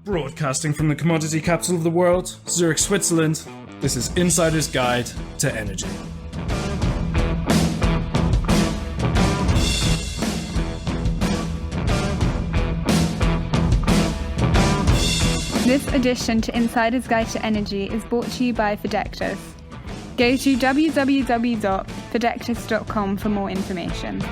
Broadcasting from the commodity capital of the world, Zurich, Switzerland, this is Insider's Guide to Energy. This edition to Insider's Guide to Energy is brought to you by Fragility. Go to www.fragility.com for more information.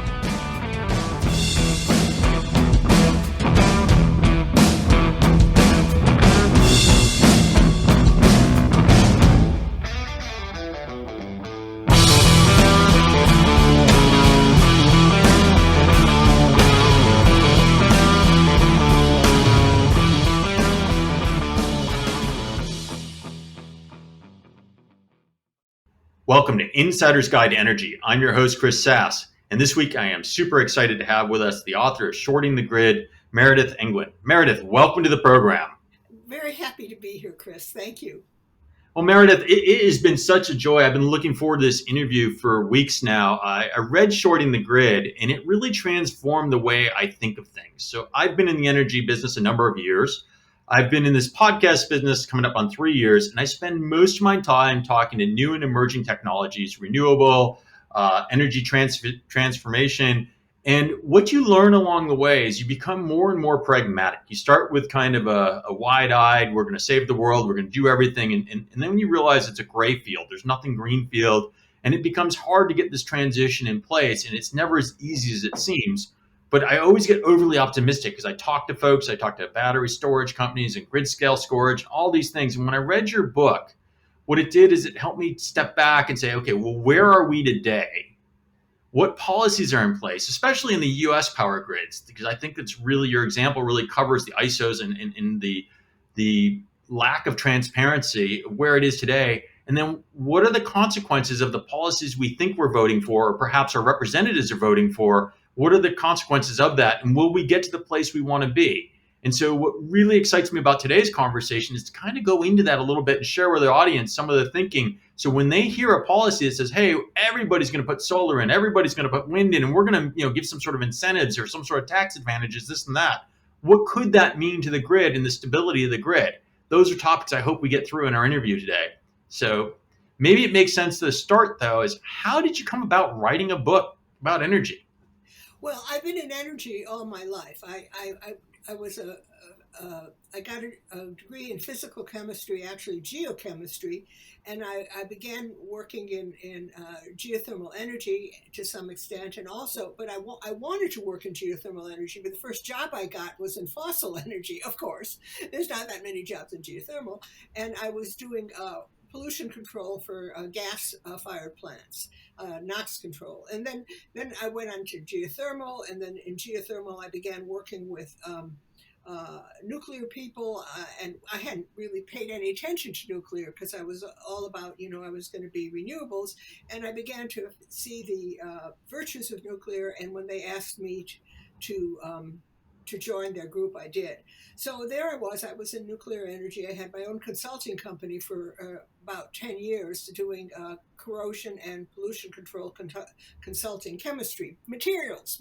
Welcome to Insider's Guide to Energy. I'm your host, Chris Sass, and this week I am super excited to have with us the author of Shorting the Grid, Meredith Angwin. Meredith, welcome to the program. Very happy to be here, Chris. Thank you. Well, Meredith, it has been such a joy. I've been looking forward to this interview for weeks now. I read Shorting the Grid, and it really transformed the way I think of things. So I've been in the energy business a number of years. I've been in this podcast business coming up on 3 years, and I spend most of my time talking to new and emerging technologies, renewable, energy transformation. And what you learn along the way is you become more and more pragmatic. You start with kind of a wide-eyed, we're going to save the world, we're going to do everything. And then when you realize it's a gray field, there's nothing green field, and it becomes hard to get this transition in place, and it's never as easy as it seems. But I always get overly optimistic because I talk to folks, I talk to battery storage companies and grid scale storage, all these things. And when I read your book, what it did is it helped me step back and say, okay, well, where are we today? What policies are in place, especially in the US power grids? Because I think that's really, your example really covers the ISOs and the lack of transparency where it is today. And then what are the consequences of the policies we think we're voting for, or perhaps our representatives are voting for? What are the consequences of that? And will we get to the place we want to be? And so what really excites me about today's conversation is to kind of go into that a little bit and share with the audience some of the thinking. So when they hear a policy that says, hey, everybody's going to put solar in, everybody's going to put wind in, and we're going to give some sort of incentives or some sort of tax advantages, this and that, what could that mean to the grid and the stability of the grid? Those are topics I hope we get through in our interview today. So maybe it makes sense to start, though, is how did you come about writing a book about energy? Well, I've been in energy all my life. I got a degree in physical chemistry, actually geochemistry, and I began working in geothermal energy to some extent, and also, but I wanted to work in geothermal energy, but the first job I got was in fossil energy, of course. There's not that many jobs in geothermal, and I was doing pollution control for gas-fired plants, NOx control. And then I went on to geothermal, and then in geothermal I began working with nuclear people, and I hadn't really paid any attention to nuclear because I was all about, I was going to be renewables, and I began to see the virtues of nuclear, and when they asked me to join their group, I did. So there I was in nuclear energy. I had my own consulting company for about 10 years doing corrosion and pollution control consulting, chemistry, materials,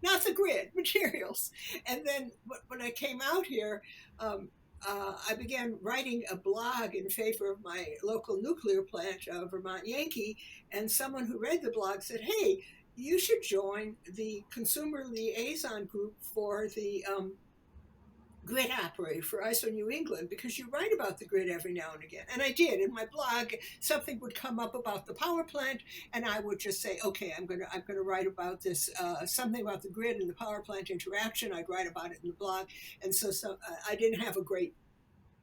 not the grid, materials. And then when I came out here, I began writing a blog in favor of my local nuclear plant, Vermont Yankee, and someone who read the blog said, hey, you should join the consumer liaison group for the grid operator for ISO New England, because you write about the grid every now and again. And I did. In my blog, something would come up about the power plant, and I would just say, okay, I'm gonna write about this, something about the grid and the power plant interaction. I'd write about it in the blog. And so I didn't have a great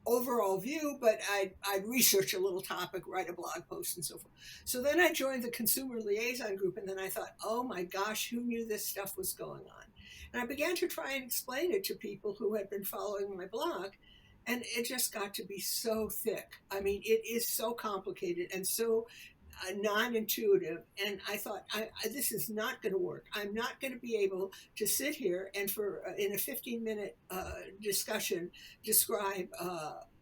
overall view, but I'd research a little topic, write a blog post, and so forth. So then I joined the consumer liaison group, and then I thought, oh my gosh, who knew this stuff was going on? And I began to try and explain it to people who had been following my blog, and it just got to be so thick. I mean, it is so complicated and so non-intuitive, and I thought, this is not going to work. I'm not going to be able to sit here and in a 15-minute discussion describe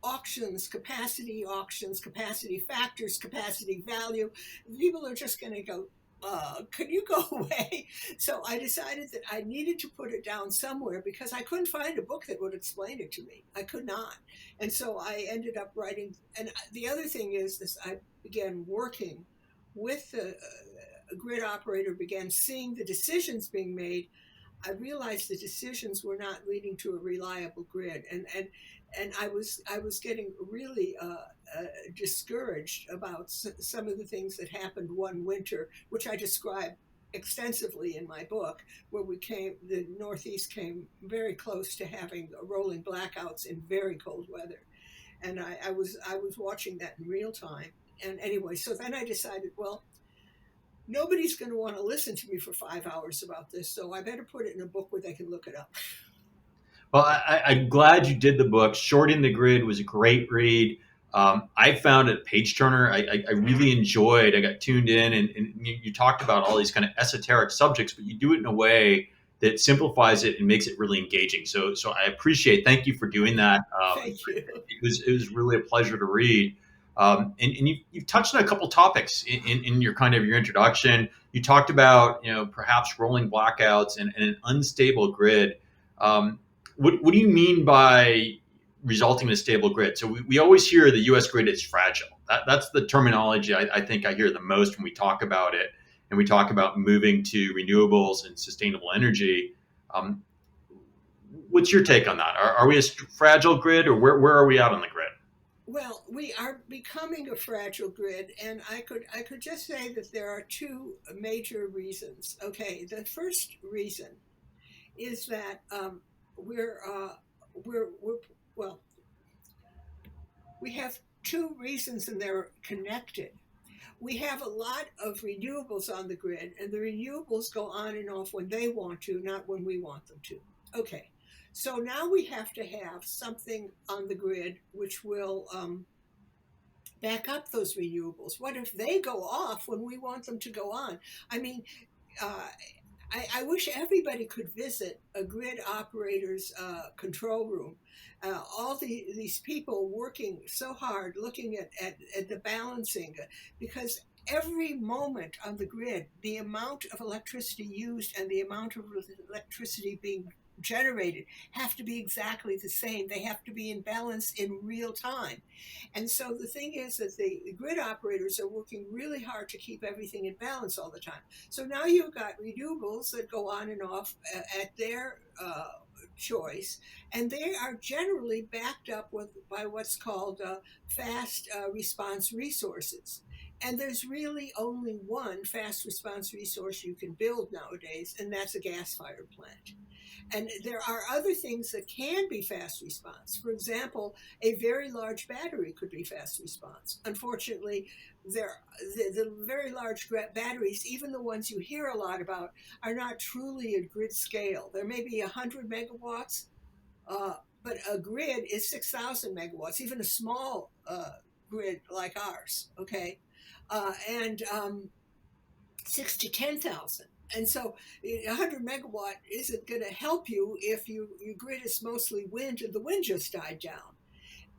auctions, capacity factors, capacity value. People are just going to go, can you go away? So I decided that I needed to put it down somewhere because I couldn't find a book that would explain it to me. I could not. And so I ended up writing. And the other thing is this, I began working with the grid operator, began seeing the decisions being made. I realized the decisions were not leading to a reliable grid, and I was getting really discouraged about some of the things that happened one winter, which I describe extensively in my book, where the Northeast came very close to having rolling blackouts in very cold weather, and I was watching that in real time. And anyway, so then I decided, well, nobody's going to want to listen to me for 5 hours about this, so I better put it in a book where they can look it up. Well, I'm glad you did the book. Shorting the Grid was a great read. I found it page turner. I really enjoyed. I got tuned in, and you talked about all these kind of esoteric subjects, but you do it in a way that simplifies it and makes it really engaging. So I appreciate. Thank you for doing that. Thank you. It was really a pleasure to read. And you've touched on a couple topics in your kind of your introduction. You talked about perhaps rolling blackouts and an unstable grid. What do you mean by resulting in a stable grid? So we always hear the U.S. grid is fragile. That's the terminology I think I hear the most when we talk about it, and we talk about moving to renewables and sustainable energy. What's your take on that? Are we a fragile grid, or where are we at on the grid? Well, we are becoming a fragile grid, and I could just say that there are two major reasons. Okay, the first reason is that we're well, we have two reasons, and they're connected. We have a lot of renewables on the grid, and the renewables go on and off when they want to, not when we want them to. Okay, so now we have to have something on the grid which will back up those renewables. What if they go off when we want them to go on? I mean, I wish everybody could visit a grid operator's control room. All these people working so hard, looking at the balancing, because every moment on the grid, the amount of electricity used and the amount of electricity being generated have to be exactly the same. They have to be in balance in real time. And so the thing is that the grid operators are working really hard to keep everything in balance all the time. So now you've got renewables that go on and off at their choice, and they are generally backed up by what's called fast response resources. And there's really only one fast response resource you can build nowadays, and that's a gas-fired plant. And there are other things that can be fast response. For example, a very large battery could be fast response. Unfortunately, the very large batteries, even the ones you hear a lot about, are not truly at grid scale. There may be 100 megawatts, but a grid is 6,000 megawatts, even a small grid like ours, okay? And 6 to 10,000. And so 100 megawatt isn't going to help you if your grid is mostly wind and the wind just died down.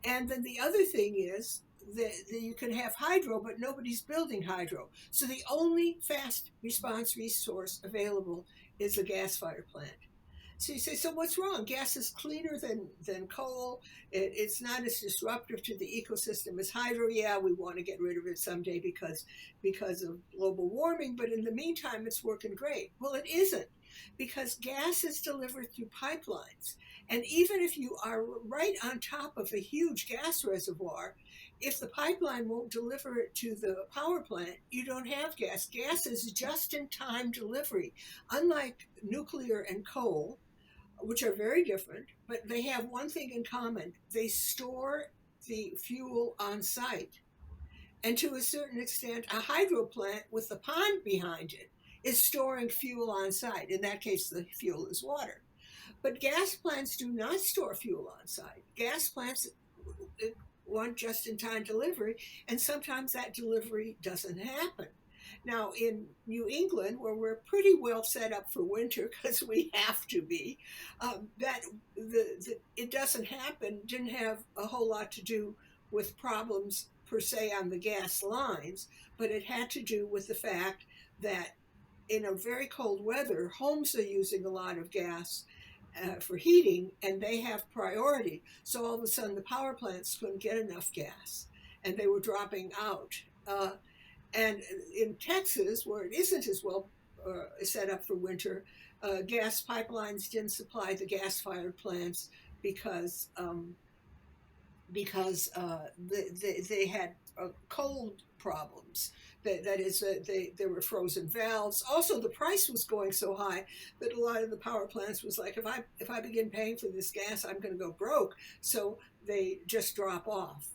And then the other thing is that you can have hydro, but nobody's building hydro. So the only fast response resource available is a gas-fired plant. So you say, so what's wrong? Gas is cleaner than coal. It's not as disruptive to the ecosystem as hydro. Yeah, we want to get rid of it someday because of global warming, but in the meantime, it's working great. Well, it isn't, because gas is delivered through pipelines. And even if you are right on top of a huge gas reservoir, if the pipeline won't deliver it to the power plant, you don't have gas. Gas is just-in-time delivery. Unlike nuclear and coal, which are very different, but they have one thing in common. They store the fuel on site. And to a certain extent, a hydro plant with the pond behind it is storing fuel on site. In that case, the fuel is water. But gas plants do not store fuel on site. Gas plants want just-in-time delivery, and sometimes that delivery doesn't happen. Now, in New England, where we're pretty well set up for winter because we have to be, it doesn't happen, didn't have a whole lot to do with problems per se on the gas lines, but it had to do with the fact that in a very cold weather, homes are using a lot of gas for heating, and they have priority. So all of a sudden, the power plants couldn't get enough gas, and they were dropping out. And in Texas, where it isn't as well set up for winter, gas pipelines didn't supply the gas-fired plants because they had cold problems. That is, there were frozen valves. Also, the price was going so high that a lot of the power plants was like, if I begin paying for this gas, I'm going to go broke. So they just drop off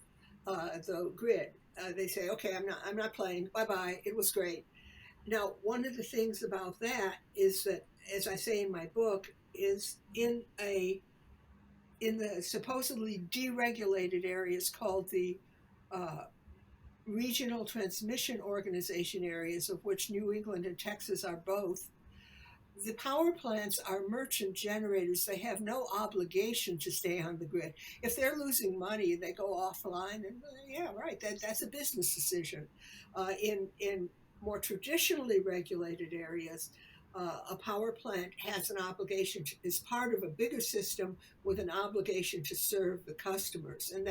the grid. They say, okay, I'm not playing. Bye bye. It was great. Now, one of the things about that is that, as I say in my book, is in the supposedly deregulated areas called the regional transmission organization areas, of which New England and Texas are both. The power plants are merchant generators. They have no obligation to stay on the grid. If they're losing money, they go offline, and yeah, right, that's a business decision. In more traditionally regulated areas, a power plant has an obligation is part of a bigger system with an obligation to serve the customers, and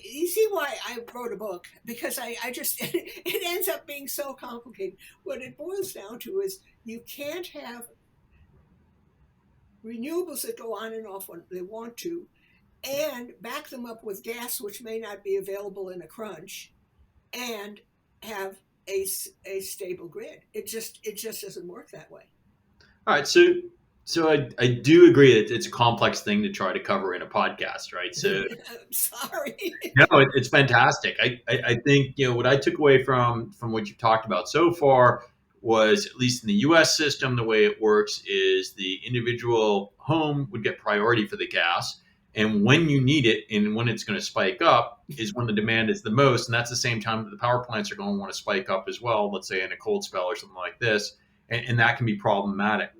you see why I wrote a book, because I just it ends up being so complicated. What it boils down to is you can't have renewables that go on and off when they want to, and back them up with gas which may not be available in a crunch, and have a stable grid. It just doesn't work that way. All right, so I do agree that it's a complex thing to try to cover in a podcast, right? So I'm sorry. no, it's fantastic. I think what I took away from what you've talked about so far was, at least in the U.S. system, the way it works is the individual home would get priority for the gas, and when you need it and when it's going to spike up is when the demand is the most, and that's the same time that the power plants are going to want to spike up as well. Let's say in a cold spell or something like this, and that can be problematic.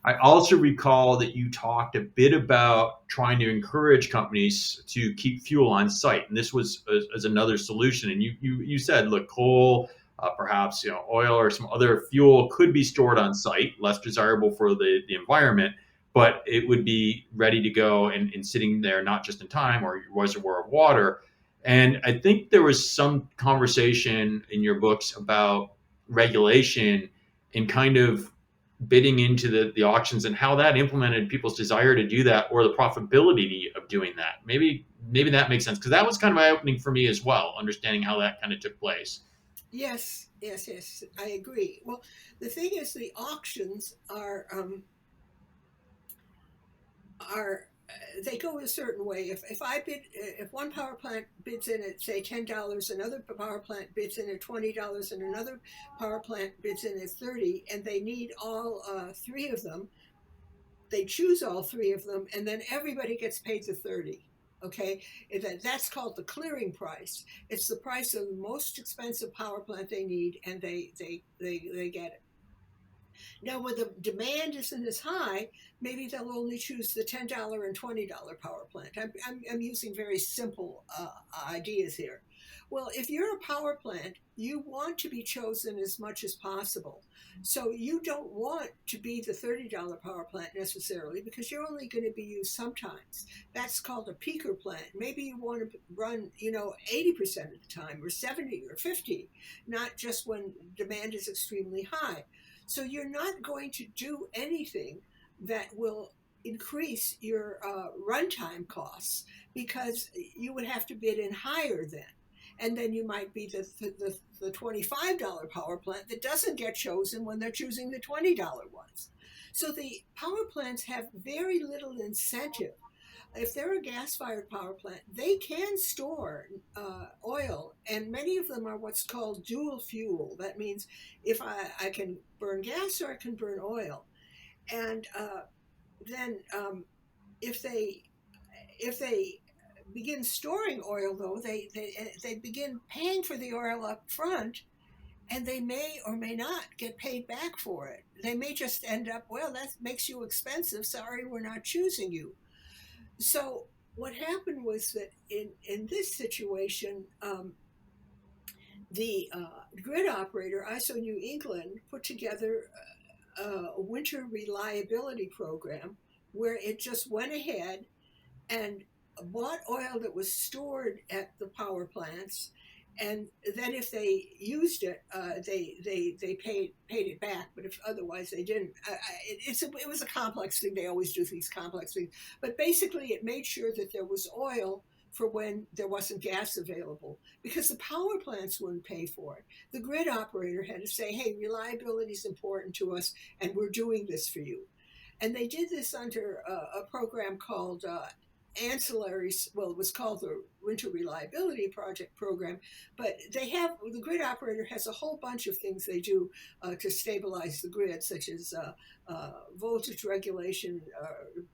I also recall that you talked a bit about trying to encourage companies to keep fuel on site, and this was as another solution. And you said, look, coal, perhaps oil or some other fuel could be stored on site, less desirable for the environment, but it would be ready to go and sitting there, not just in time or your reservoir of water. And I think there was some conversation in your books about regulation and kind of bidding into the auctions and how that implemented people's desire to do that, or the profitability of doing that. Maybe that makes sense, because that was kind of eye-opening for me as well, understanding how that kind of took place. Yes, I agree. Well, the thing is, the auctions are they go a certain way. If one power plant bids in at say $10, another power plant bids in at $20, and another power plant bids in at $30, and they need all three of them, they choose all three of them, and then everybody gets paid the $30. Okay, that's called the clearing price. It's the price of the most expensive power plant they need, and they get it. Now, when the demand isn't as high, maybe they'll only choose the $10 and $20 power plant. I'm using very simple ideas here. Well, if you're a power plant, you want to be chosen as much as possible. So you don't want to be the $30 power plant necessarily, because you're only going to be used sometimes. That's called a peaker plant. Maybe you want to run, 80% of the time, or 70 or 50, not just when demand is extremely high. So you're not going to do anything that will increase your runtime costs, because you would have to bid in higher then. And then you might be the $25 power plant that doesn't get chosen when they're choosing the $20 ones. So the power plants have very little incentive. If they're a gas-fired power plant, they can store oil, and many of them are what's called dual fuel. That means if I can burn gas or I can burn oil. And then if they begin storing oil, though, they begin paying for the oil up front, and they may or may not get paid back for it. They may just end up, well, that makes you expensive. Sorry, we're not choosing you. So what happened was that in this situation, the grid operator, ISO New England, put together a winter reliability program where it just went ahead and bought oil that was stored at the power plants, and then if they used it, they paid it back. But if otherwise they didn't, it was a complex thing. They always do these complex things. But basically, it made sure that there was oil for when there wasn't gas available, because the power plants wouldn't pay for it. The grid operator had to say, "Hey, reliability is important to us, and we're doing this for you." And they did this under a program called ancillaries. Well, it was called the Winter Reliability Project program, but the grid operator has a whole bunch of things they do to stabilize the grid, such as voltage regulation,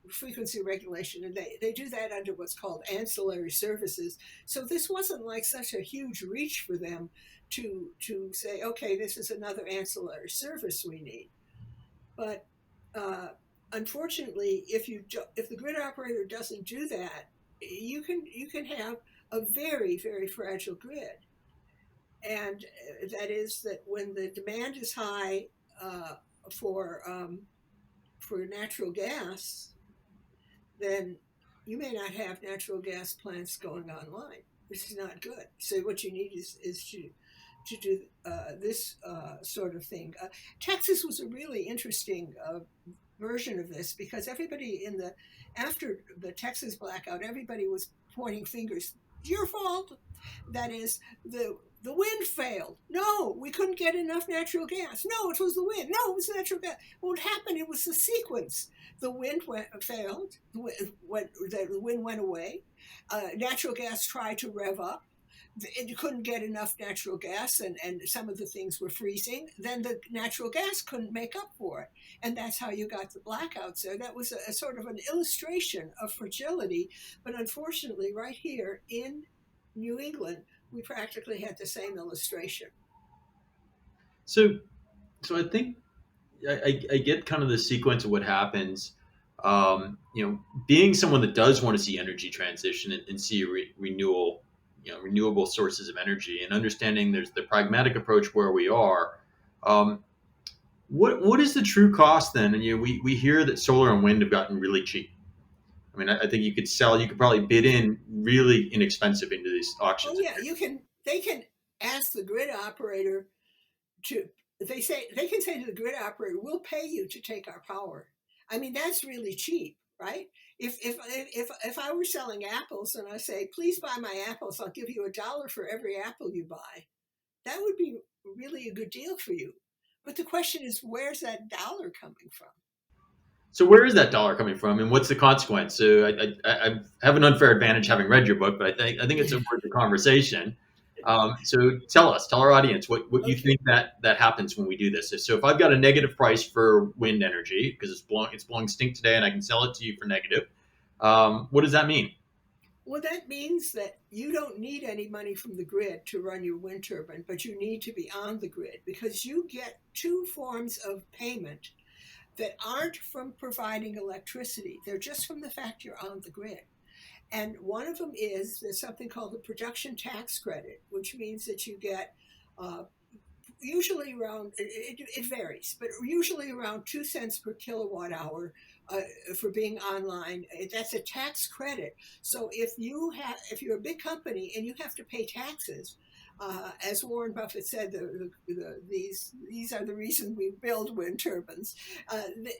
frequency regulation, and they do that under what's called ancillary services. So this wasn't like such a huge reach for them to say, okay, this is another ancillary service we need. But unfortunately, if the grid operator doesn't do that, you can have a very, very fragile grid, and that is that when the demand is high for natural gas, then you may not have natural gas plants going online. This is not good. So what you need is to do this sort of thing. Texas was a really interesting version of this, because everybody after the Texas blackout, everybody was pointing fingers. Your fault. That is, the wind failed. No, we couldn't get enough natural gas. No, it was the wind. No, it was natural gas. What happened? It was the sequence. The wind failed. The wind went away. Natural gas tried to rev up. You couldn't get enough natural gas, and some of the things were freezing. Then the natural gas couldn't make up for it. And that's how you got the blackouts there. That was a sort of an illustration of fragility. But unfortunately, right here in New England, we practically had the same illustration. So I think I get kind of the sequence of what happens. Being someone that does want to see energy transition and see renewal, renewable sources of energy, and understanding there's the pragmatic approach where we are. What is the true cost then? And we hear that solar and wind have gotten really cheap. I mean, I think you could probably bid in really inexpensive into these auctions. Oh yeah, they can ask the grid operator to. They can say to the grid operator, "We'll pay you to take our power." I mean, that's really cheap, right? If I were selling apples and I say, "Please buy my apples, I'll give you $1 for every apple you buy," that would be really a good deal for you. But the question is, where's that dollar coming from? So where is that dollar coming from, and what's the consequence? So I have an unfair advantage having read your book, but I think it's worth the conversation. So tell our audience what you think that happens when we do this. So if I've got a negative price for wind energy because it's blowing stink today, and I can sell it to you for negative, what does that mean? Well, that means that you don't need any money from the grid to run your wind turbine, but you need to be on the grid, because you get two forms of payment that aren't from providing electricity. They're just from the fact you're on the grid. And one of them is there's something called the production tax credit, which means that you get usually around, it varies, but usually around 2 cents per kilowatt hour for being online. That's a tax credit. So if you're a big company and you have to pay taxes, as Warren Buffett said, these are the reason we build wind turbines,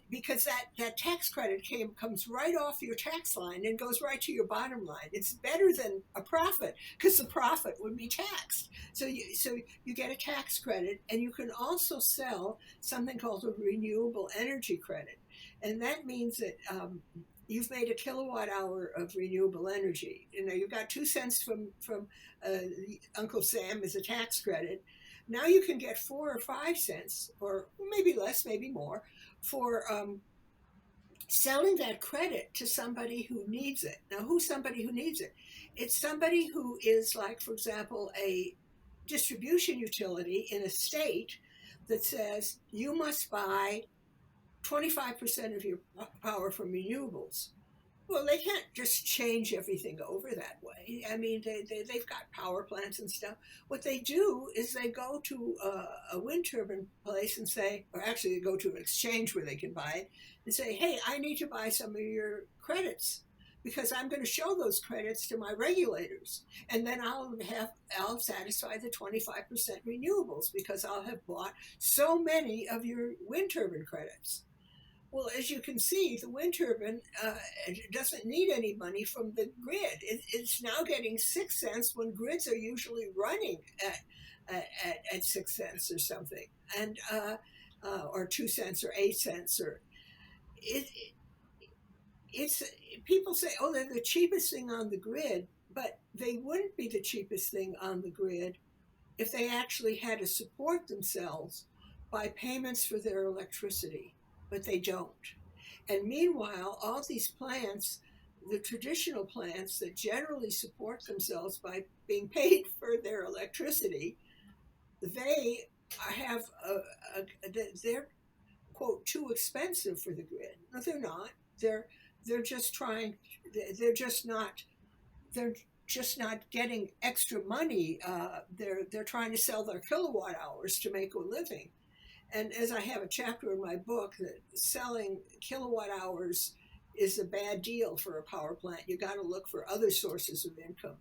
because that tax credit comes right off your tax line and goes right to your bottom line. It's better than a profit, because the profit would be taxed. So you get a tax credit, and you can also sell something called a renewable energy credit, and that means that you've made a kilowatt hour of renewable energy. You've got 2 cents from Uncle Sam as a tax credit. Now you can get 4 or 5 cents, or maybe less, maybe more, for selling that credit to somebody who needs it. Now, who's somebody who needs it? It's somebody who is, like, for example, a distribution utility in a state that says you must buy 25% of your power from renewables. Well, they can't just change everything over that way. I mean, they've got power plants and stuff. What they do is they go to a wind turbine place and say, or actually they go to an exchange where they can buy it and say, hey, I need to buy some of your credits because I'm going to show those credits to my regulators. And then I'll satisfy the 25% renewables because I'll have bought so many of your wind turbine credits. Well, as you can see, the wind turbine doesn't need any money from the grid. It's now getting 6 cents when grids are usually running at 6 cents or something, and or 2 cents or 8 cents. Or it, it's people say, oh, they're the cheapest thing on the grid, but they wouldn't be the cheapest thing on the grid if they actually had to support themselves by payments for their electricity, but they don't. And meanwhile, all these plants, the traditional plants that generally support themselves by being paid for their electricity, they have they're quote too expensive for the grid. No, they're not. They're just trying. They're just not. They're just not getting extra money. They're trying to sell their kilowatt hours to make a living. And as I have a chapter in my book that selling kilowatt hours is a bad deal for a power plant. You got to look for other sources of income.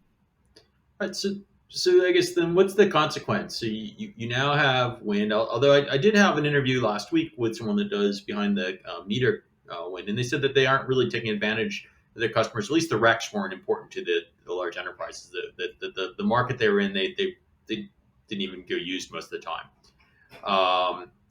Right. So I guess then what's the consequence? So you now have wind. Although I did have an interview last week with someone that does behind the meter wind, and they said that they aren't really taking advantage of their customers. At least the RECs weren't important to the large enterprises. The market they were in, they didn't even go used most of the time.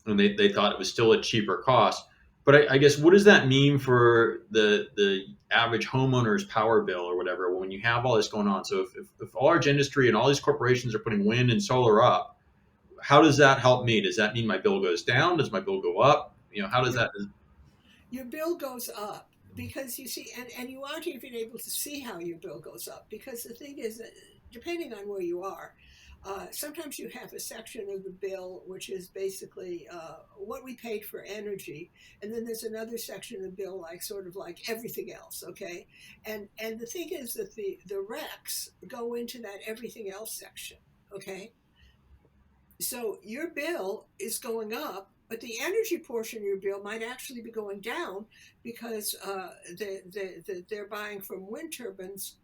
And they thought it was still a cheaper cost. But I guess what does that mean for the average homeowner's power bill or whatever when you have all this going on? So if large industry and all these corporations are putting wind and solar up, how does that help me? Does that mean my bill goes down? Does my bill go up? How does that? Your bill goes up because you see, and you aren't even able to see how your bill goes up because the thing is that depending on where you are, sometimes you have a section of the bill which is basically what we paid for energy, and then there's another section of the bill like sort of like everything else, okay? And the thing is that the RECs go into that everything else section, okay? So your bill is going up, but the energy portion of your bill might actually be going down because they're buying from wind turbines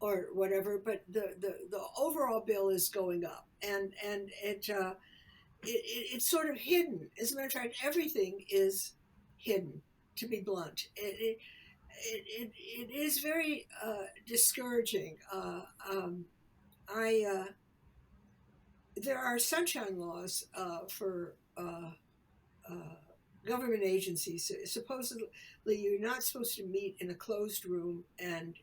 or whatever, but the overall bill is going up, and it's sort of hidden. As a matter of fact, everything is hidden. To be blunt, it is very discouraging. There are sunshine laws for government agencies. Supposedly, you're not supposed to meet in a closed room and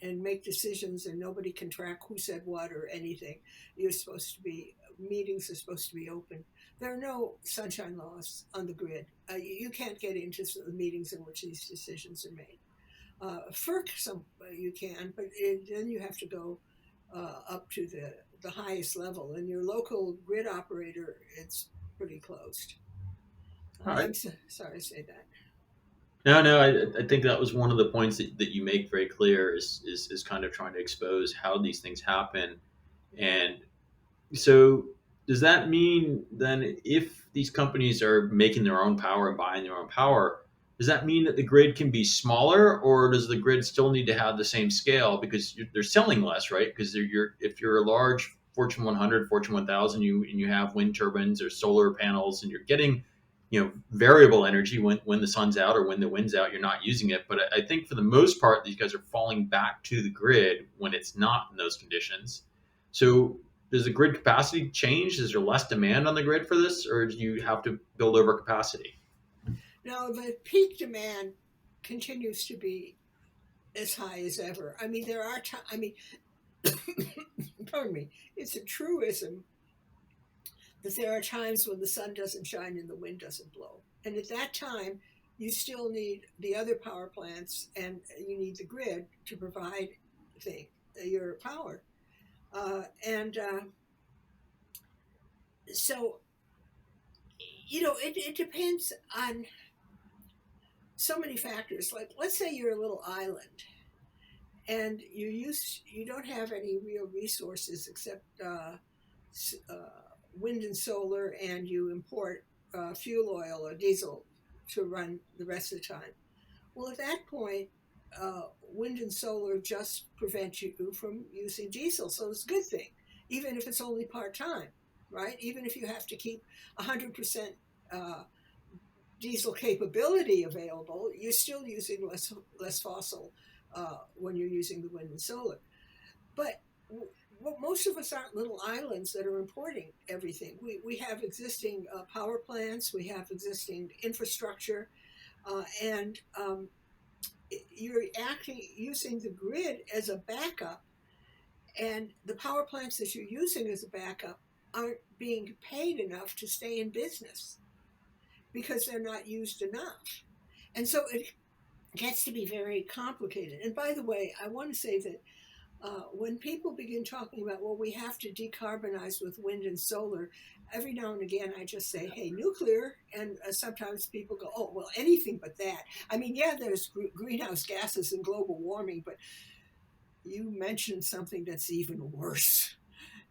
make decisions, and nobody can track who said what or anything. Meetings are supposed to be open. There are no sunshine laws on the grid. You can't get into the meetings in which these decisions are made. FERC, you can, but then you have to go up to the highest level. And your local grid operator, it's pretty closed. All right. I'm sorry to say that. No. I think that was one of the points that you make very clear is kind of trying to expose how these things happen. And so does that mean then if these companies are making their own power and buying their own power, does that mean that the grid can be smaller, or does the grid still need to have the same scale because they're selling less, right? Because if you're a large Fortune 100, Fortune 1000, you have wind turbines or solar panels, and you're getting variable energy when the sun's out or when the wind's out, you're not using it. But I think for the most part, these guys are falling back to the grid when it's not in those conditions. So does the grid capacity change? Is there less demand on the grid for this, or do you have to build over capacity? No, the peak demand continues to be as high as ever. I mean, there are times, pardon me, it's a truism that there are times when the sun doesn't shine and the wind doesn't blow. And at that time, you still need the other power plants and you need the grid to provide your power. So, it depends on so many factors. Like, let's say you're a little island and you don't have any real resources except wind and solar, and you import fuel oil or diesel to run the rest of the time. Well, at that point, wind and solar just prevent you from using diesel, so it's a good thing, even if it's only part-time, right? Even if you have to keep 100% diesel capability available, you're still using less fossil when you're using the wind and solar. But most of us aren't little islands that are importing everything. We have existing power plants, we have existing infrastructure, and you're using the grid as a backup, and the power plants that you're using as a backup aren't being paid enough to stay in business because they're not used enough. And so it gets to be very complicated. And by the way, I want to say that when people begin talking about, well, we have to decarbonize with wind and solar, every now and again I just say, hey, nuclear. And sometimes people go, oh, well, anything but that. I mean, yeah, there's greenhouse gases and global warming, but you mentioned something that's even worse.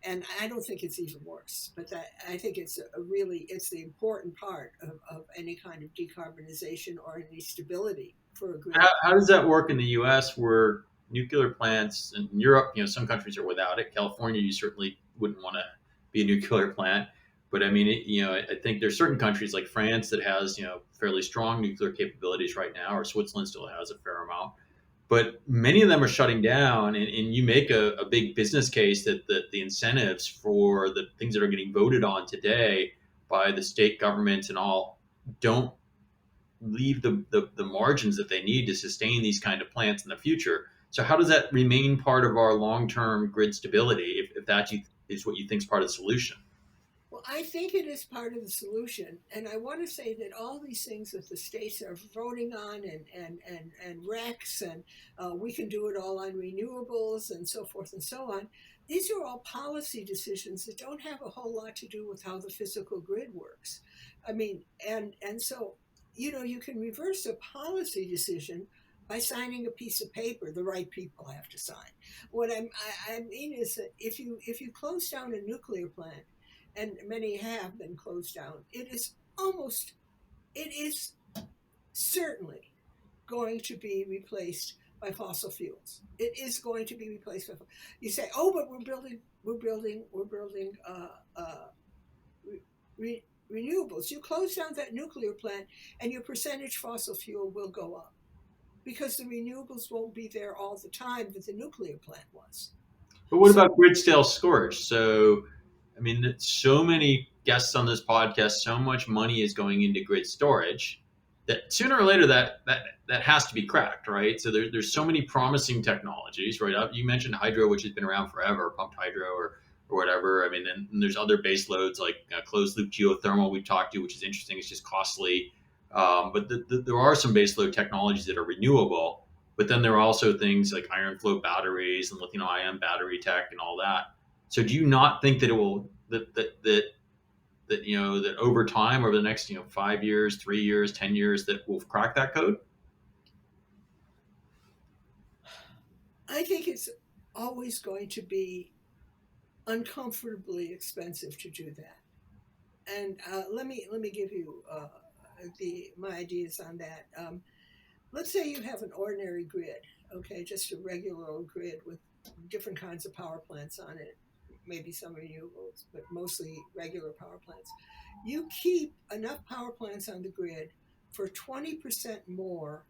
And I don't think it's even worse, but I think it's it's the important part of any kind of decarbonization or any stability for a grid. How does that work in the U.S. where nuclear plants in Europe, some countries are without it. California, you certainly wouldn't want to be a nuclear plant. But I mean, I think there's certain countries like France that has, fairly strong nuclear capabilities right now, or Switzerland still has a fair amount. But many of them are shutting down, and you make a big business case that the incentives for the things that are getting voted on today by the state governments and all don't leave the margins that they need to sustain these kind of plants in the future. So how does that remain part of our long-term grid stability if that is what you think is part of the solution? Well, I think it is part of the solution. And I want to say that all these things that the states are voting on and RECs, and we can do it all on renewables and so forth and so on, these are all policy decisions that don't have a whole lot to do with how the physical grid works. I mean, and so, you can reverse a policy decision by signing a piece of paper. The right people have to sign. What I mean is that if you close down a nuclear plant, and many have been closed down, it is certainly going to be replaced by fossil fuels. It is going to be replaced by. You say, oh, but we're building renewables. You close down that nuclear plant, and your percentage fossil fuel will go up because the renewables won't be there all the time that the nuclear plant was. But what about grid scale storage? So, I mean, so many guests on this podcast, so much money is going into grid storage that sooner or later that has to be cracked, right? So there's so many promising technologies, right? You mentioned hydro, which has been around forever, pumped hydro or whatever. I mean, and there's other base loads like closed loop geothermal we've talked to, which is interesting. It's just costly. But there are some base load technologies that are renewable. But then there are also things like iron flow batteries and lithium ion battery tech and all that. So do you not think that it will that over time, over the next 5 years, 3 years, 10 years, that we'll crack that code? I think it's always going to be uncomfortably expensive to do that. And let me give you my ideas on that. Let's say you have an ordinary grid, okay, just a regular old grid with different kinds of power plants on it, maybe some renewables, but mostly regular power plants. You keep enough power plants on the grid for 20% more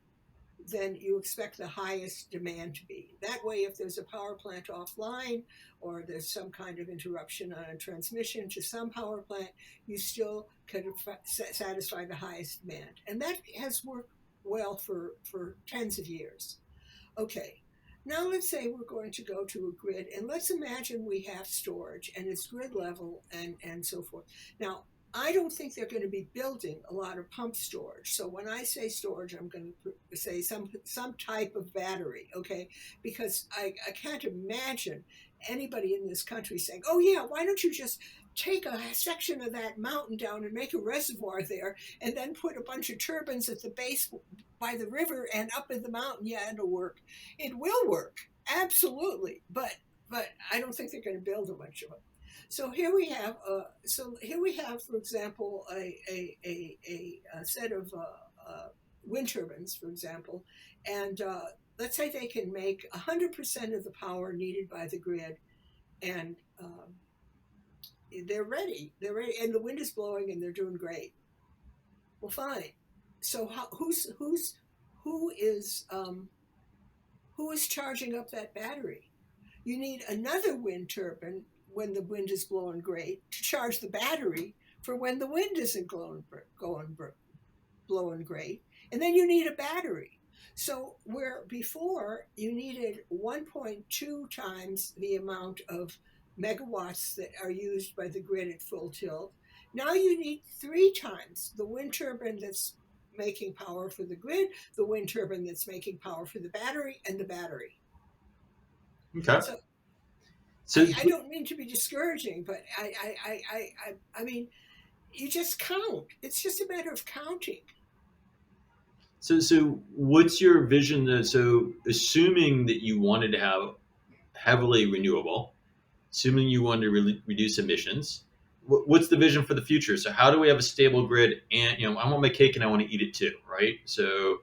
than you expect the highest demand to be. That way, if there's a power plant offline or there's some kind of interruption on a transmission to some power plant, you still can satisfy the highest demand. And that has worked well for tens of years. Okay. Now let's say we're going to go to a grid, and let's imagine we have storage and it's grid level and so forth. Now, I don't think they're going to be building a lot of pump storage. So when I say storage, I'm going to say some type of battery, okay? Because I can't imagine anybody in this country saying, oh yeah, why don't you just take a section of that mountain down and make a reservoir there and then put a bunch of turbines at the base by the river and up in the mountain, yeah, it'll work. It will work, absolutely. But I don't think they're going to build a bunch of them. So here we have, for example, a set of wind turbines, for example, and let's say they can make 100% of the power needed by the grid, and they're ready. They're ready, and the wind is blowing, and they're doing great. Well, fine. So who is charging up that battery? You need another wind turbine when the wind is blowing great to charge the battery for when the wind isn't blowing great, and then you need a battery. So where before you needed 1.2 times the amount of megawatts that are used by the grid at full tilt, now you need 3 times the wind turbine that's making power for the grid, the wind turbine that's making power for the battery, and the battery. Okay. So I don't mean to be discouraging, but I mean, you just count. It's just a matter of counting. So what's your vision? So assuming that you wanted to have heavily renewable, assuming you wanted to reduce emissions, what's the vision for the future? So how do we have a stable grid? And I want my cake and I want to eat it too, right? So,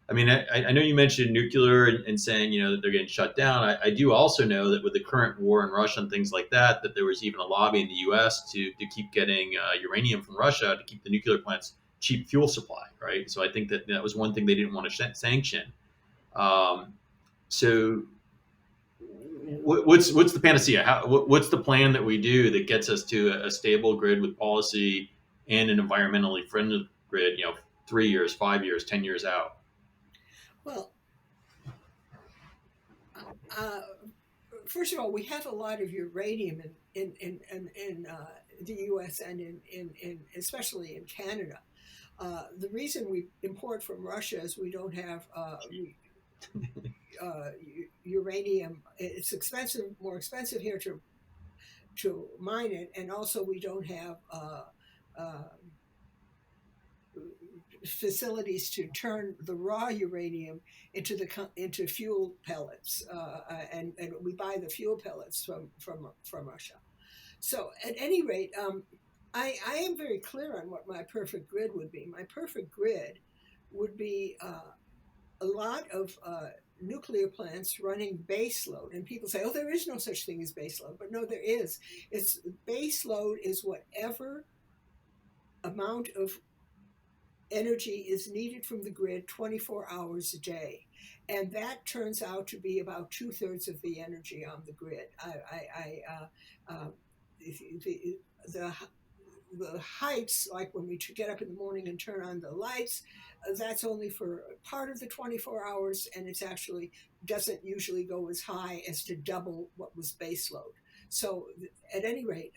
I mean, I know you mentioned nuclear and saying that they're getting shut down. I do also know that with the current war in Russia and things like that, that there was even a lobby in the U.S. to keep getting uranium from Russia to keep the nuclear plants cheap fuel supply, right? So I think that was one thing they didn't want to sanction. So what's the panacea? What's the plan that we do that gets us to a stable grid with policy and an environmentally friendly grid? 3 years, 5 years, 10 years out. Well, first of all, we have a lot of uranium in the U.S. and in especially in Canada. The reason we import from Russia is we don't have uranium. It's expensive, more expensive here to mine it, and also we don't have facilities to turn the raw uranium into fuel pellets, and we buy the fuel pellets from Russia. So at any rate, I am very clear on what my perfect grid would be. My perfect grid would be a lot of nuclear plants running base load. And people say, oh, there is no such thing as base load. But no, there is. Base load is whatever amount of energy is needed from the grid 24 hours a day. And that turns out to be about 2/3 of the energy on the grid. The heights, like when we get up in the morning and turn on the lights, that's only for part of the 24 hours, and it's actually doesn't usually go as high as to double what was base load. So at any rate,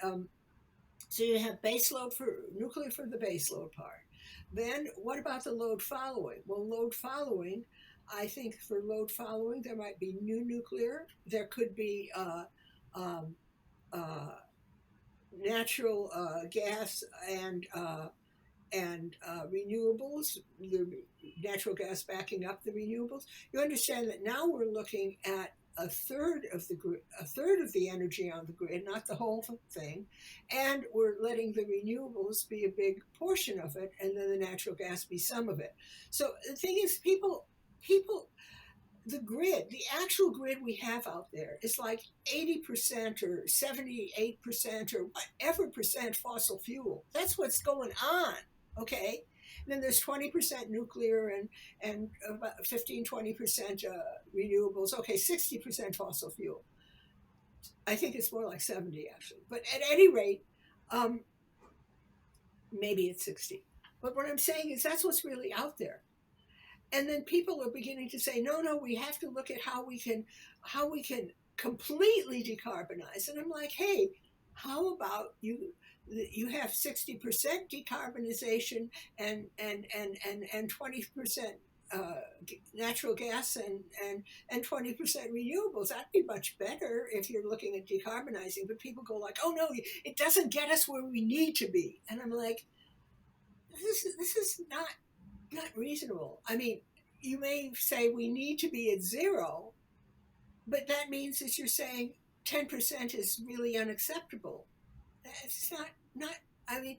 so you have base load for nuclear for the base load part. Then what about the load following? Well, load following, I think for load following, there might be new nuclear. There could be natural gas and renewables, the natural gas backing up the renewables. You understand that now we're looking at a third of the energy on the grid, not the whole thing, and we're letting the renewables be a big portion of it, and then the natural gas be some of it. So the thing is, people, the grid, the actual grid we have out there is like 80% or 78% or whatever percent fossil fuel. That's what's going on, okay? And then there's 20% nuclear and about 15-20% renewables. Okay, 60% fossil fuel. I think it's more like 70 actually. But at any rate, maybe it's 60. But what I'm saying is that's what's really out there. And then people are beginning to say, no, we have to look at how we can completely decarbonize. And I'm like, hey, how about you have 60% decarbonization and 20% natural gas and 20% renewables. That'd be much better if you're looking at decarbonizing. But people go like, oh no, it doesn't get us where we need to be. And I'm like, this is not reasonable. I mean, you may say we need to be at zero, but that means that you're saying 10% is really unacceptable. It's not. I mean,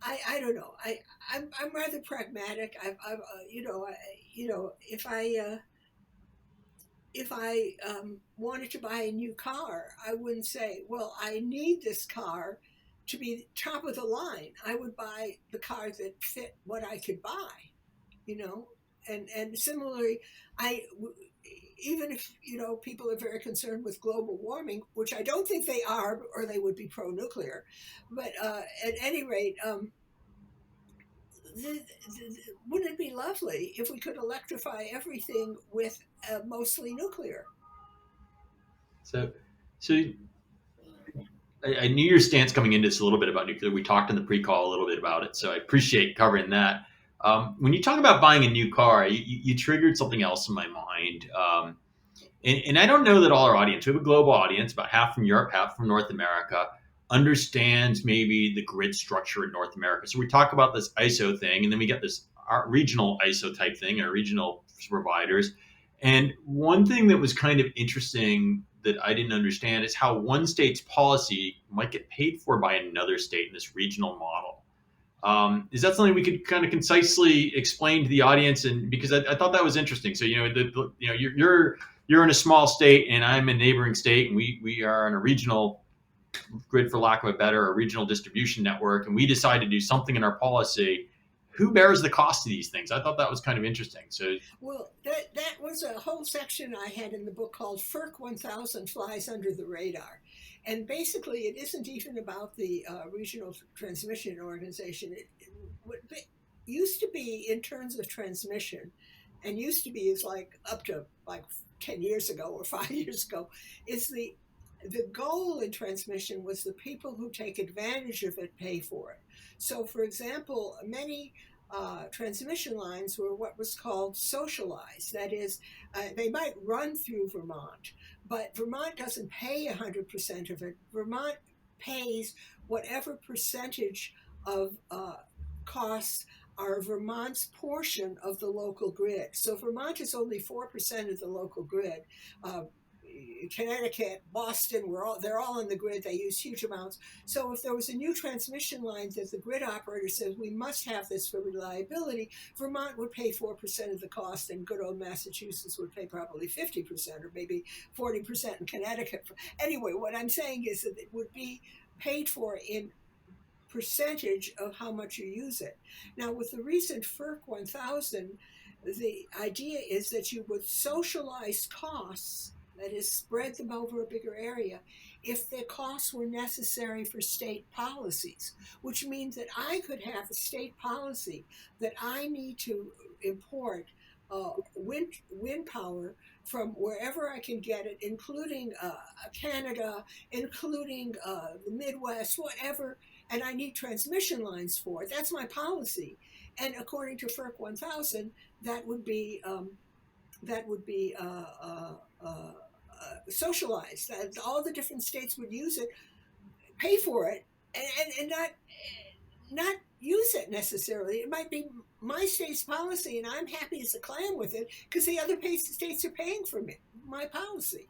I don't know. I'm rather pragmatic. If I wanted to buy a new car, I wouldn't say, well, I need this car to be top of the line. I would buy the car that fit what I could buy, you know. And similarly, I even if people are very concerned with global warming, which I don't think they are, or they would be pro-nuclear. But at any rate, wouldn't it be lovely if we could electrify everything with mostly nuclear? So, so I knew your stance coming into this a little bit about nuclear. We talked in the pre-call a little bit about it, so I appreciate covering that. When you talk about buying a new car, you triggered something else in my mind. And I don't know that all our audience, we have a global audience, about half from Europe, half from North America, understands maybe the grid structure in North America. So we talk about this ISO thing, and then we get this regional ISO type thing, our regional providers. And one thing that was kind of interesting that I didn't understand is how one state's policy might get paid for by another state in this regional model. Is that something we could kind of concisely explain to the audience? And because I thought that was interesting. So you're in a small state, and I'm in a neighboring state, and we are on a regional grid, for lack of a better, a regional distribution network, and we decide to do something in our policy. Who bears the cost of these things? I thought that was kind of interesting. So, well, that was a whole section I had in the book called FERC 1000 Flies Under the Radar. And basically, it isn't even about the regional transmission organization. It used to be in terms of transmission, and used to be is like up to like 10 years ago or 5 years ago, is the goal in transmission was the people who take advantage of it pay for it. So, for example, many transmission lines were what was called socialized. That is, they might run through Vermont, but Vermont doesn't pay 100% of it. Vermont pays whatever percentage of costs are Vermont's portion of the local grid. So Vermont is only 4% of the local grid. Connecticut, Boston, they're all in the grid. They use huge amounts. So if there was a new transmission line that the grid operator says we must have this for reliability, Vermont would pay 4% of the cost, and good old Massachusetts would pay probably 50% or maybe 40% in Connecticut. Anyway, what I'm saying is that it would be paid for in percentage of how much you use it. Now, with the recent FERC 1000, the idea is that you would socialize costs, that is, spread them over a bigger area, if the costs were necessary for state policies, which means that I could have a state policy that I need to import wind power from wherever I can get it, including Canada, including the Midwest, whatever, and I need transmission lines for it. That's my policy. And according to FERC 1000, that would be socialized. All the different states would use it, pay for it, and not use it necessarily. It might be my state's policy, and I'm happy as a clam with it because the other states are paying for my policy.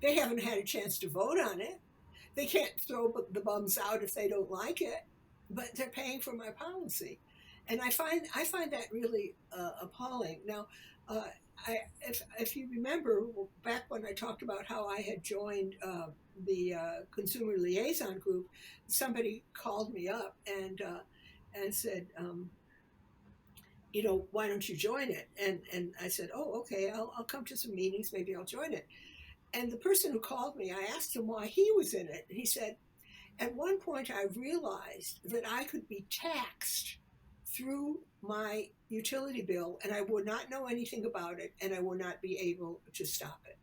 They haven't had a chance to vote on it. They can't throw the bums out if they don't like it, but they're paying for my policy, and I find that really appalling. Now, if you remember back when I talked about how I had joined the consumer liaison group, somebody called me up and said, why don't you join it? And I said, oh, okay, I'll come to some meetings, maybe I'll join it. And the person who called me, I asked him why he was in it. And he said, at one point I realized that I could be taxed through my utility bill, and I would not know anything about it, and I would not be able to stop it.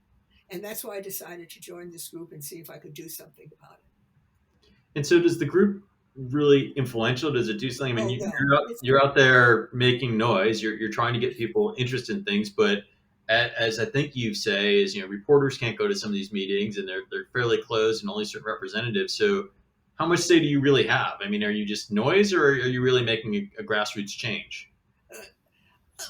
And that's why I decided to join this group and see if I could do something about it. And so does the group really influential? Does it do something? I mean, you're out there making noise. You're trying to get people interested in things, but as I think you say, is reporters can't go to some of these meetings, and they're fairly closed and only certain representatives. So how much say do you really have? I mean, are you just noise, or are you really making a grassroots change?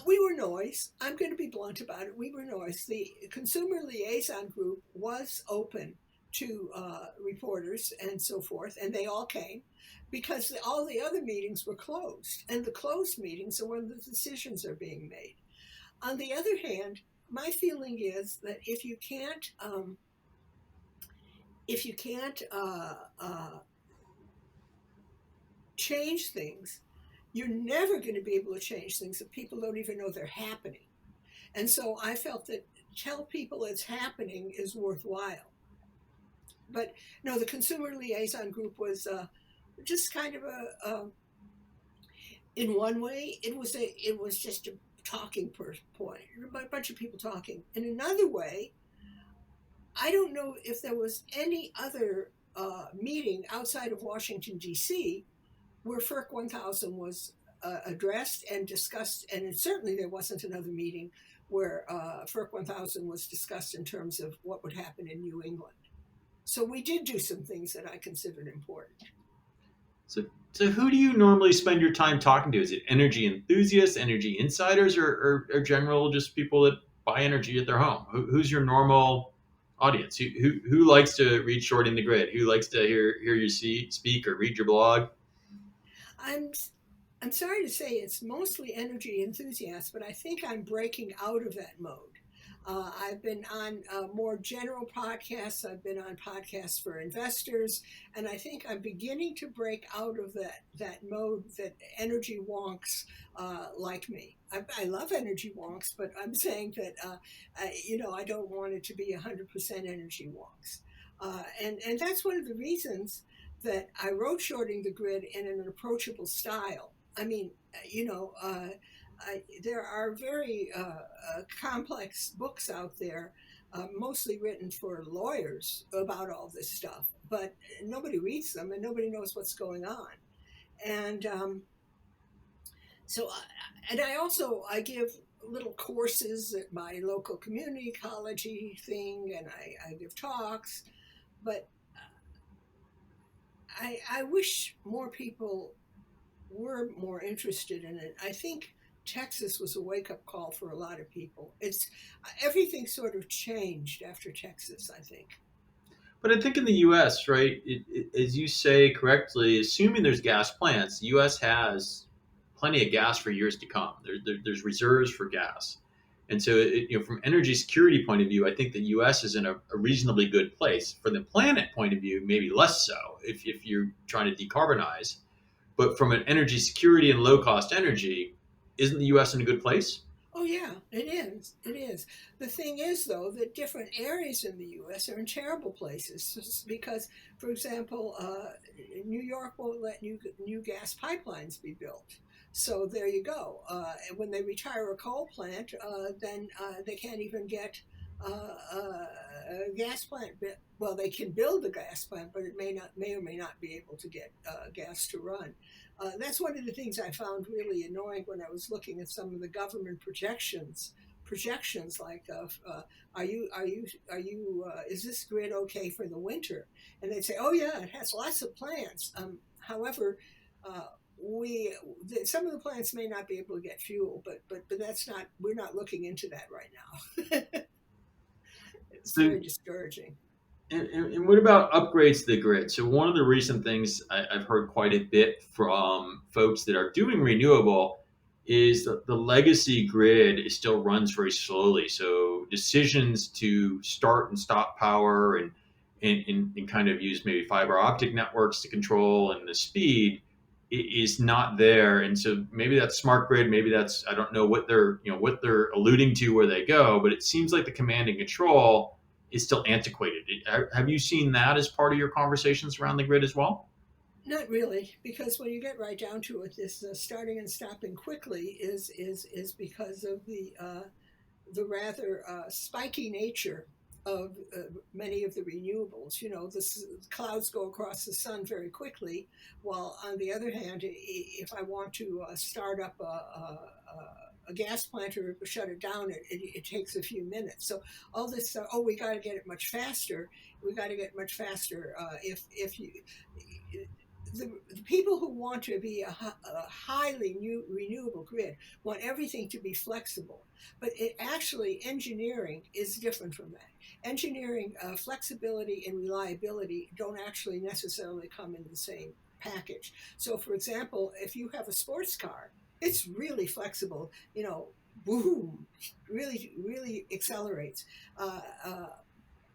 We were noise. I'm going to be blunt about it. We were noise. The consumer liaison group was open to reporters and so forth, and they all came because all the other meetings were closed, and the closed meetings are when the decisions are being made. On the other hand, my feeling is that if you can't change things, you're never going to be able to change things if people don't even know they're happening. And so I felt that tell people it's happening is worthwhile. But no, the consumer liaison group was just kind of in one way, it was just a talking point, a bunch of people talking. In another way, I don't know if there was any other meeting outside of Washington, D.C., where FERC 1000 was addressed and discussed, and certainly there wasn't another meeting where FERC 1000 was discussed in terms of what would happen in New England. So we did do some things that I considered important. So who do you normally spend your time talking to? Is it energy enthusiasts, energy insiders, or general just people that buy energy at their home? Who's your normal audience? Who likes to read Shorting the Grid? Who likes to hear you speak or read your blog? I'm sorry to say it's mostly energy enthusiasts, but I think I'm breaking out of that mode. I've been on more general podcasts. I've been on podcasts for investors, and I think I'm beginning to break out of that mode that energy wonks like me. I love energy wonks, but I'm saying that I don't want it to be 100% energy wonks, and that's one of the reasons that I wrote Shorting the Grid in an approachable style. I mean, there are very complex books out there, mostly written for lawyers about all this stuff, but nobody reads them and nobody knows what's going on. And I give little courses at my local community ecology thing, and I give talks, but I wish more people were more interested in it. I think Texas was a wake-up call for a lot of people. Everything sort of changed after Texas, I think. But I think in the U.S., right, as you say correctly, assuming there's gas plants, the U.S. has plenty of gas for years to come. There's reserves for gas. And so, from energy security point of view, I think the U.S. is in a reasonably good place. From the planet point of view, maybe less so if you're trying to decarbonize. But from an energy security and low-cost energy, isn't the U.S. in a good place? Oh, yeah, it is. It is. The thing is, though, that different areas in the U.S. are in terrible places because, for example, New York won't let new gas pipelines be built. So there you go. When they retire a coal plant, then they can't even get a gas plant. Well, they can build a gas plant, but it may or may not be able to get gas to run. That's one of the things I found really annoying when I was looking at some of the government projections like is this grid okay for the winter? And they'd say, oh yeah, it has lots of plants. However, some of the plants may not be able to get fuel, but we're not looking into that right now. It's very discouraging. And what about upgrades to the grid? So one of the recent things I've heard quite a bit from folks that are doing renewable is that the legacy grid still runs very slowly. So decisions to start and stop power and kind of use maybe fiber optic networks to control and the speed is not there. And so maybe that's smart grid, maybe that's, I don't know what they're alluding to where they go, but it seems like the command and control is still antiquated. Have you seen that as part of your conversations around the grid as well? Not really, because when you get right down to it, this starting and stopping quickly is because of the rather spiky nature of many of the renewables. The clouds go across the sun very quickly, while on the other hand, if I want to start up a gas plant or shut it down, it takes a few minutes. So all this, we got to get it much faster. We got to get much faster. the people who want to be a highly renewable grid want everything to be flexible, but engineering is different from that. Engineering, flexibility and reliability don't actually necessarily come in the same package. So, for example, if you have a sports car, it's really flexible. Boom, really accelerates.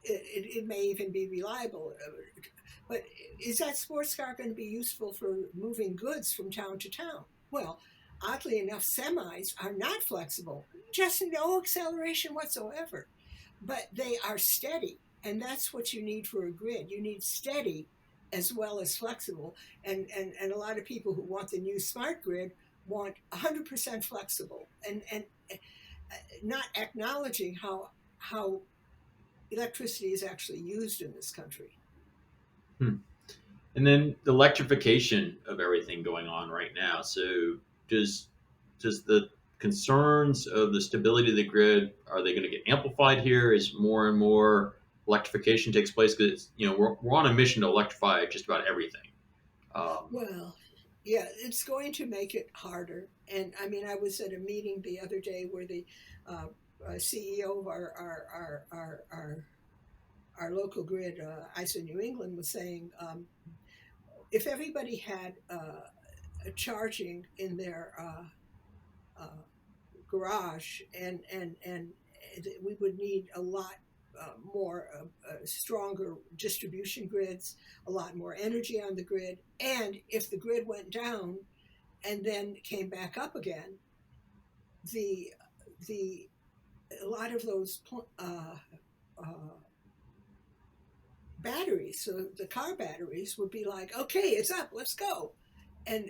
It may even be reliable. But is that sports car going to be useful for moving goods from town to town? Well, oddly enough, semis are not flexible, just no acceleration whatsoever. But they are steady, and that's what you need for a grid. You need steady as well as flexible. And a lot of people who want the new smart grid want 100% flexible, and not acknowledging how electricity is actually used in this country. And then the electrification of everything going on right now. So does the concerns of the stability of the grid, are they going to get amplified here as more and more electrification takes place? Because we're on a mission to electrify just about everything. Well, yeah, it's going to make it harder. And I mean, I was at a meeting the other day where the CEO of our local grid, ISO New England, was saying, if everybody had a charging in their garage, and we would need a lot more stronger distribution grids, a lot more energy on the grid, and if the grid went down and then came back up again, a lot of those batteries, so the car batteries would be like, okay, it's up, let's go. And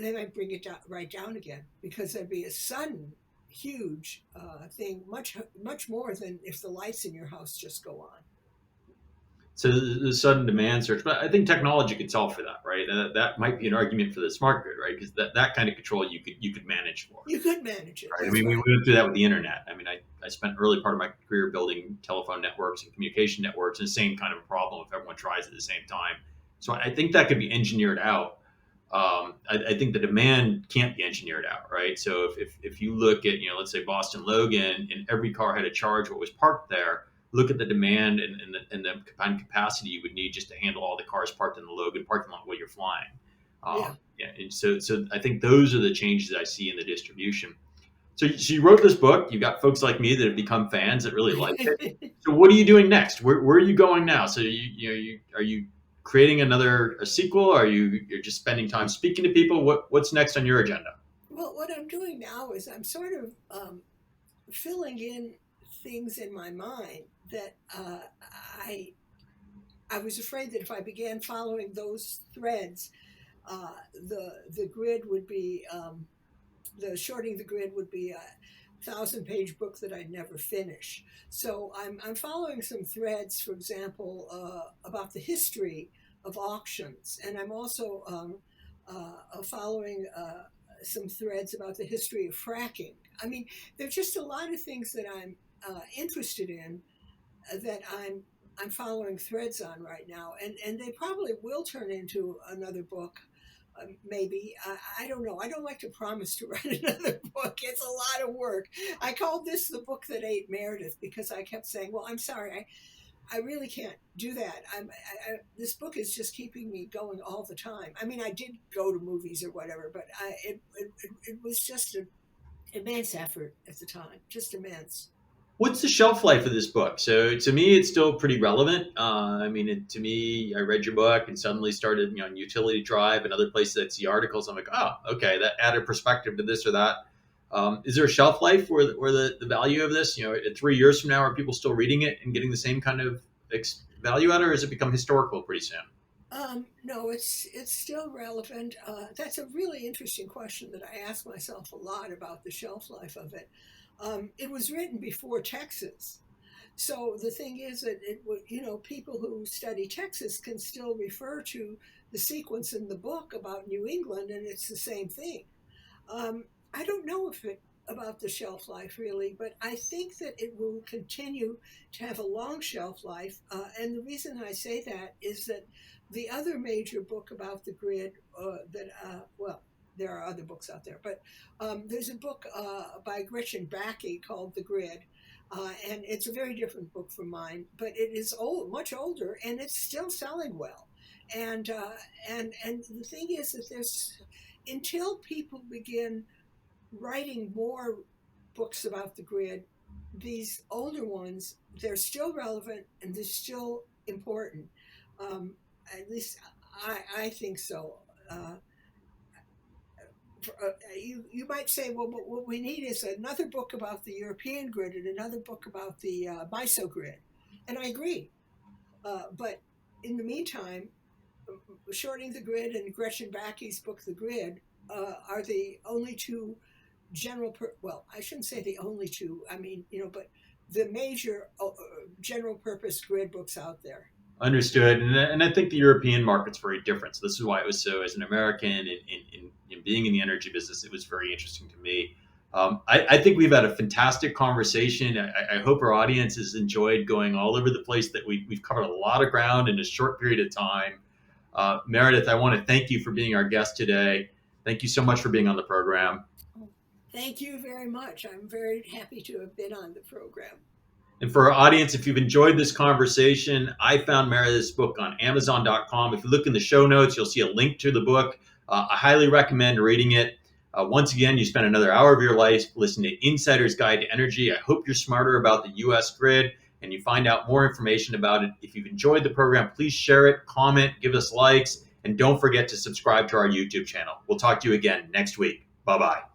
they might bring it right down again, because there'd be a sudden huge thing, much more than if the lights in your house just go on. So the sudden demand surge, but I think technology could solve for that, right? And that might be an argument for the smart grid, right? Because that kind of control you could manage for. You could manage it. Right? I mean, we went through that with the internet. I mean, I spent early part of my career building telephone networks and communication networks, and the same kind of a problem if everyone tries at the same time. So I think that could be engineered out. I think the demand can't be engineered out, right? So if you look at, let's say Boston Logan, and every car had to charge what was parked there, look at the demand and the combined capacity you would need just to handle all the cars parked in the Logan parking lot while you're flying. Yeah. And so I think those are the changes I see in the distribution. So you wrote this book. You've got folks like me that have become fans that really like it. So what are you doing next? Where are you going now? So are you creating a sequel? Or you're just spending time speaking to people? What's next on your agenda? Well, what I'm doing now is I'm sort of filling in things in my mind that I was afraid that if I began following those threads, the grid would be the shorting the grid would be a 1,000-page book that I'd never finish. So I'm following some threads, for example, about the history of auctions, and I'm also following some threads about the history of fracking. I mean, there's just a lot of things that I'm interested in that I'm following threads on right now, and they probably will turn into another book. Maybe. I don't know. I don't like to promise to write another book. It's a lot of work. I called this the book that ate Meredith, because I kept saying, well, I'm sorry, I really can't do that. This book is just keeping me going all the time. I mean, I did go to movies or whatever, but it was just an immense effort at the time, just immense. What's the shelf life of this book? So to me, it's still pretty relevant. To me, I read your book and suddenly started, on Utility Drive and other places I see articles. I'm like, oh, okay, that added perspective to this or that. Is there a shelf life where the value of this, 3 years from now, are people still reading it and getting the same kind of value out of it, or has it become historical pretty soon? No, it's still relevant. That's a really interesting question that I ask myself a lot about the shelf life of it. It was written before Texas. So the thing is that people who study Texas can still refer to the sequence in the book about New England, and it's the same thing. I don't know if it about the shelf life, really, but I think that it will continue to have a long shelf life. And the reason I say that is that the other major book about the grid well, there are other books out there, but there's a book by Gretchen Bakke called The Grid. And it's a very different book from mine, but it is much older, and it's still selling well. And the thing is that until people begin writing more books about the grid, these older ones, they're still relevant and they're still important. At least I think so. You might say, well, what we need is another book about the European grid and another book about the MISO grid. And I agree. But in the meantime, Shorting the Grid and Gretchen Bakke's book, The Grid, are the only two well, I shouldn't say the only two. I mean, but the major general purpose grid books out there. Understood. And I think the European market's very different. So this is why it was so, as an American in being in the energy business, it was very interesting to me. I think we've had a fantastic conversation. I hope our audience has enjoyed going all over the place, that we've covered a lot of ground in a short period of time. Meredith, I want to thank you for being our guest today. Thank you so much for being on the program. Thank you very much. I'm very happy to have been on the program. And for our audience, if you've enjoyed this conversation, I found Meredith's book on Amazon.com. If you look in the show notes, you'll see a link to the book. I highly recommend reading it. Once again, you spent another hour of your life listening to Insider's Guide to Energy. I hope you're smarter about the U.S. grid and you find out more information about it. If you've enjoyed the program, please share it, comment, give us likes, and don't forget to subscribe to our YouTube channel. We'll talk to you again next week. Bye-bye.